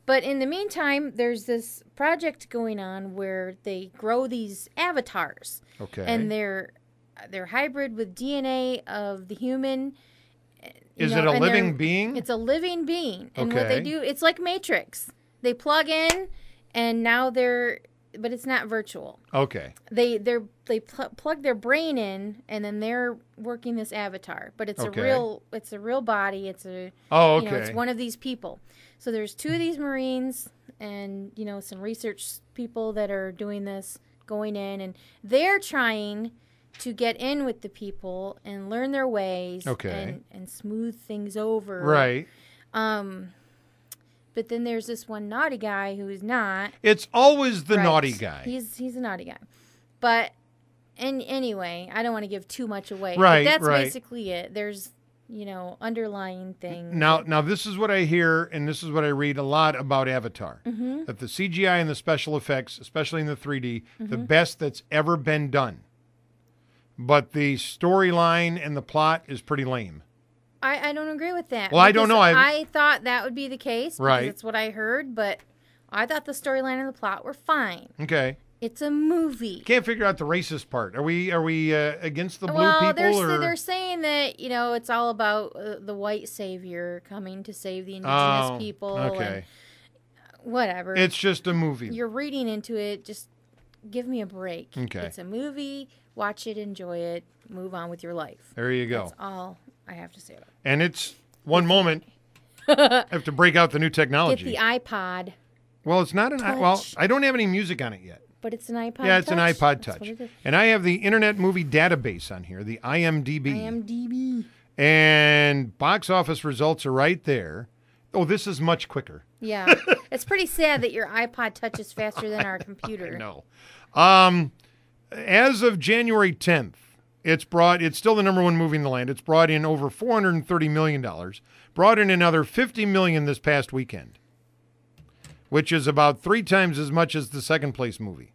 But in the meantime, there's this project going on where they grow these avatars. Okay. And they're hybrid with DNA of the human. Is it a living being? It's a living being. And what Okay. they do, it's like Matrix. They plug in, and now but it's not virtual. Okay. They plug their brain in, and then they're working this avatar. But it's Okay. a real body. It's okay. It's one of these people. So there's 2 of these Marines, and some research people that are doing this, going in, and they're trying to get in with the people and learn their ways, okay, and smooth things over. Right. But then there's this one naughty guy who is not. It's always the Right. naughty guy. He's a naughty guy. But anyway, I don't want to give too much away. Right, But that's right. basically it. There's underlying things. Now this is what I hear, and this is what I read a lot about Avatar. Mm-hmm. That the CGI and the special effects, especially in the 3D, the best that's ever been done. But the storyline and the plot is pretty lame. I don't agree with that. Well, I don't know. I thought that would be the case. Right. Because that's what I heard. But I thought the storyline and the plot were fine. Okay. It's a movie. Can't figure out the racist part. Are we against the blue Well, people? they're saying that it's all about the white savior coming to save the indigenous people. Okay. And whatever. It's just a movie. You're reading into it. Just give me a break. Okay. It's a movie. Watch it. Enjoy it. Move on with your life. There you go. That's all I have to say about it. And it's one moment. I have to break out the new technology. Get the iPod. Well, it's not an well. I don't have any music on it yet. But it's an iPod. Yeah, it's an iPod That's what Touch. it is. And I have the Internet Movie Database on here, the IMDb. IMDb. And box office results are right there. Oh, this is much quicker. Yeah. It's pretty sad that your iPod Touch is faster than our computer. No. As of January 10th, it's still the number one movie in the land. It's brought in over $430 million. Brought in another $50 million this past weekend, which is about 3 times as much as the second place movie.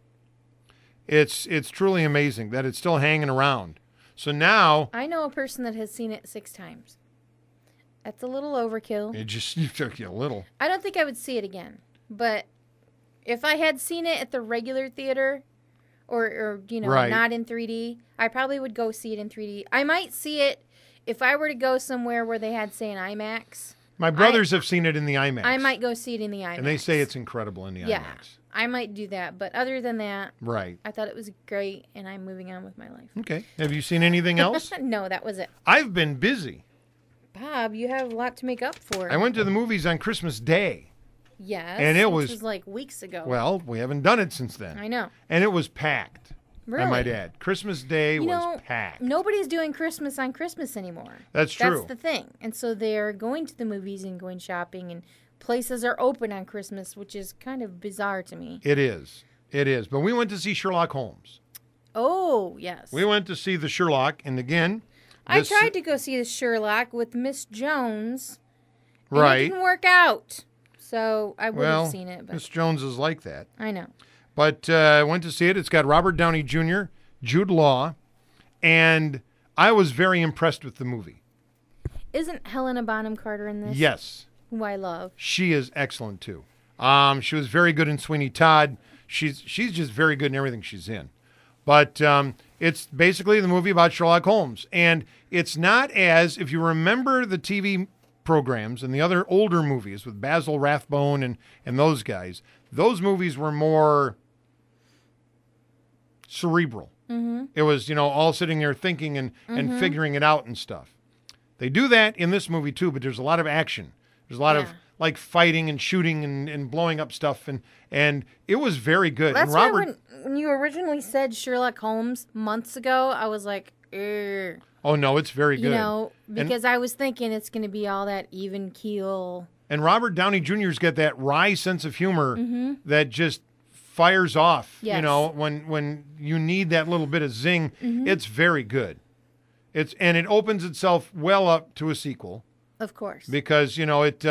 It's truly amazing that it's still hanging around. So now I know a person that has seen it 6 times. That's a little overkill. it just took you a little. I don't think I would see it again. But if I had seen it at the regular theater or Right. not in 3D, I probably would go see it in 3D. I might see it if I were to go somewhere where they had, say, an IMAX. My brothers have seen it in the IMAX. I might go see it in the IMAX. And they say it's incredible in the Yeah. IMAX. I might do that. But other than that, Right. I thought it was great, and I'm moving on with my life. Okay. Have you seen anything else? No, that was it. I've been busy. Bob, you have a lot to make up for. I went to the movies on Christmas Day. Yes. And it which was like weeks ago. Well, we haven't done it since then. I know. And it was packed. Really? I might add. Christmas Day was packed. Nobody's doing Christmas on Christmas anymore. That's true. That's the thing. And so they're going to the movies and going shopping, and places are open on Christmas, which is kind of bizarre to me. It is. It is. But we went to see Sherlock Holmes. Oh, yes. We went to see the Sherlock, and again, I tried to go see the Sherlock with Miss Jones. And right. It didn't work out. So I would Well, have seen it. But Miss Jones is like that. I know. But I went to see it. It's got Robert Downey Jr., Jude Law, and I was very impressed with the movie. Isn't Helena Bonham Carter in this? Yes. Who I love. She is excellent, too. She was very good in Sweeney Todd. She's just very good in everything she's in. But it's basically the movie about Sherlock Holmes. And it's not as, if you remember the TV programs and the other older movies with Basil Rathbone and those guys, those movies were more cerebral. Mm-hmm. It was, all sitting there thinking and figuring it out and stuff. They do that in this movie, too, but there's a lot of action. There's a lot of like fighting and shooting and blowing up stuff, and it was very good. That's and Robert, why when you originally said Sherlock Holmes months ago, I was like, "Ugh." Oh no, it's very good. Because I was thinking it's going to be all that even keel. And Robert Downey Jr.'s got that wry sense of humor that just fires off. Yes. When you need that little bit of zing, it's very good. And it opens itself well up to a sequel. Of course. Because, it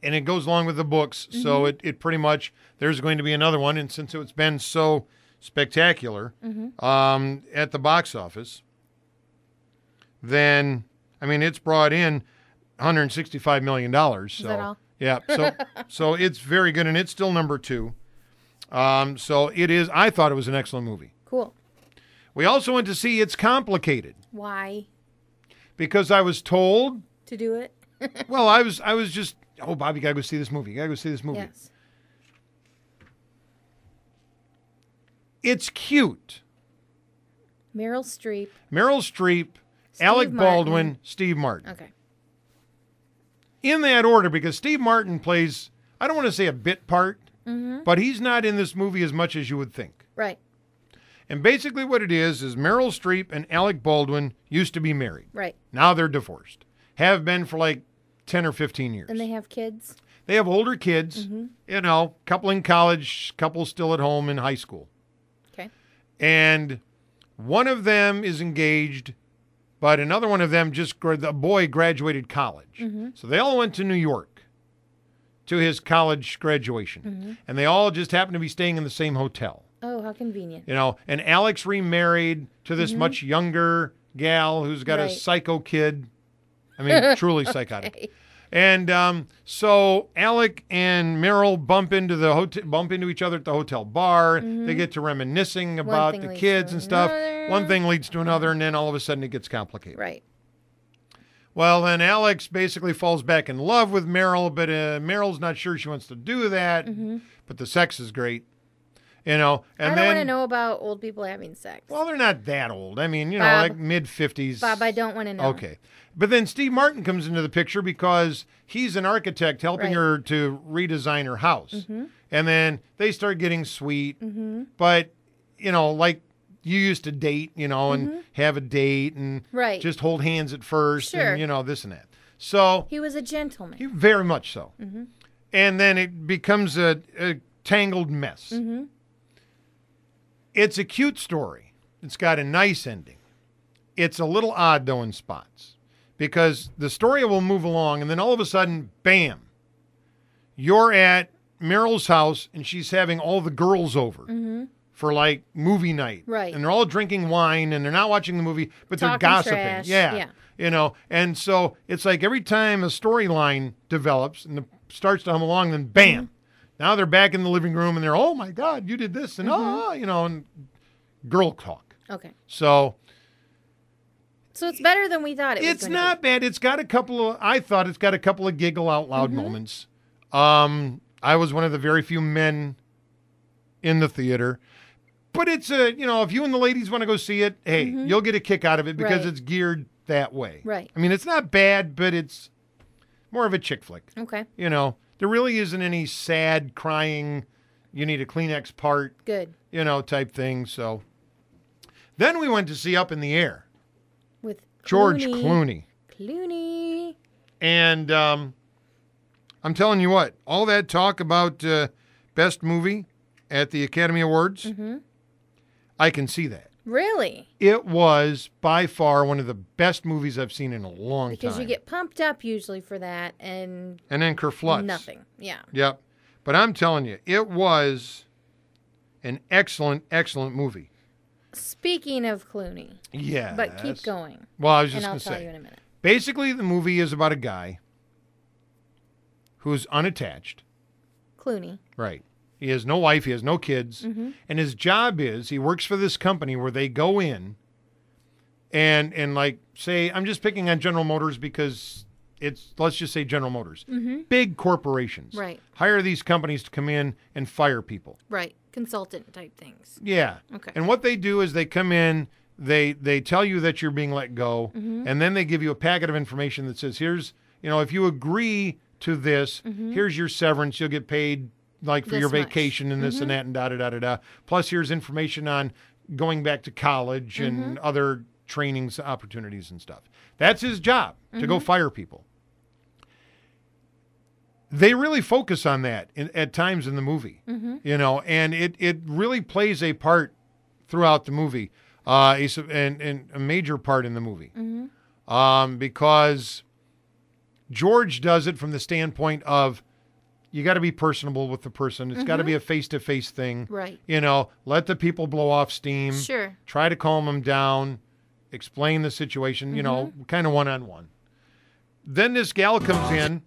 and it goes along with the books, so it pretty much, there's going to be another one, and since it's been so spectacular at the box office, then, it's brought in $165 million. So, Is that all? Yeah. So it's very good, and it's still number 2. So it is. I thought it was an excellent movie. Cool. We also went to see It's Complicated Why? because I was told. To do it? Well, I was just, oh, Bob, you gotta go see this movie. You gotta go see this movie. Yes. It's cute. Meryl Streep. Alec Martin. Baldwin, Steve Martin. Okay. In that order, because Steve Martin plays, I don't want to say a bit part, but he's not in this movie as much as you would think. Right. And basically what it is Meryl Streep and Alec Baldwin used to be married. Right. Now they're divorced. Have been for like 10 or 15 years. And they have kids? They have older kids, couple in college, couple still at home in high school. Okay. And one of them is engaged, but another one of them the boy graduated college. So they all went to New York to his college graduation. And they all just happened to be staying in the same hotel. Oh, how convenient. And Alex remarried to this much younger gal who's got a Right. psycho kid. I mean, truly psychotic. Okay. And so Alec and Meryl bump into each other at the hotel bar. They get to reminiscing about thing the leads kids to and stuff. another. One thing leads to another, and then all of a sudden it gets complicated. Right. Well, then Alex basically falls back in love with Meryl, but Meryl's not sure she wants to do that. But the sex is great, And I don't then want to know about old people having sex. well, they're not that old. I mean, Bob. like mid-50s. Bob, I don't want to know. Okay. But then Steve Martin comes into the picture because he's an architect helping Right. her to redesign her house. And then they start getting sweet. But, like you used to date, and have a date and Right. just hold hands at first Sure. and, this and that. So, He was a gentleman. very much so. And then it becomes a tangled mess. It's a cute story. It's got a nice ending. It's a little odd, though, in spots. Because the story will move along, and then all of a sudden, bam, you're at Meryl's house, and she's having all the girls over for, like, movie night. Right. And they're all drinking wine, and they're not watching the movie, but they're Talking gossiping. trash. Yeah. And so it's like every time a storyline develops and starts to hum along, then bam, now they're back in the living room, and they're, oh, my God, you did this, and and girl talk. Okay. So it's better than we thought it was it's gonna not bad. It's got I thought it's got a couple of giggle out loud moments. I was one of the very few men in the theater. But it's if you and the ladies want to go see it, hey, you'll get a kick out of it because Right. it's geared that way. Right. I mean, it's not bad, but it's more of a chick flick. be. Okay. There really isn't any sad, crying, you need a Kleenex part, Good. type thing. So then we went to see Up in the Air. With George Clooney. Clooney. And I'm telling you what, all that talk about best movie at the Academy Awards, I can see that. Really? It was by far one of the best movies I've seen in a long Because time. you get pumped up usually for that and then Kerflutz. nothing. Yeah. Yep. But I'm telling you, it was an excellent, excellent movie. Speaking of Clooney, Yeah. but keep going, Well, I was just and going I'll to tell say. you in a minute. Basically, the movie is about a guy who's unattached. Clooney. Right. He has no wife. He has no kids. And his job is he works for this company where they go in and like say, I'm just picking on General Motors because let's just say General Motors. Big corporations. Right. Hire these companies to come in and fire people. Right. Consultant type things. Yeah. Okay. And what they do is they come in, they tell you that you're being let go, and then they give you a packet of information that says, here's, if you agree to this, here's your severance. You'll get paid like for This your much. vacation and this and that and da-da-da-da-da. Plus, here's information on going back to college and other trainings opportunities and stuff. That's his job, to go fire people. They really focus on that at times in the movie, and it really plays a part throughout the movie, and a major part in the movie, because George does it from the standpoint of you got to be personable with the person. It's got to be a face-to-face thing. Right. Let the people blow off steam. Sure. Try to calm them down, explain the situation, kind of one-on-one. Then this gal comes in.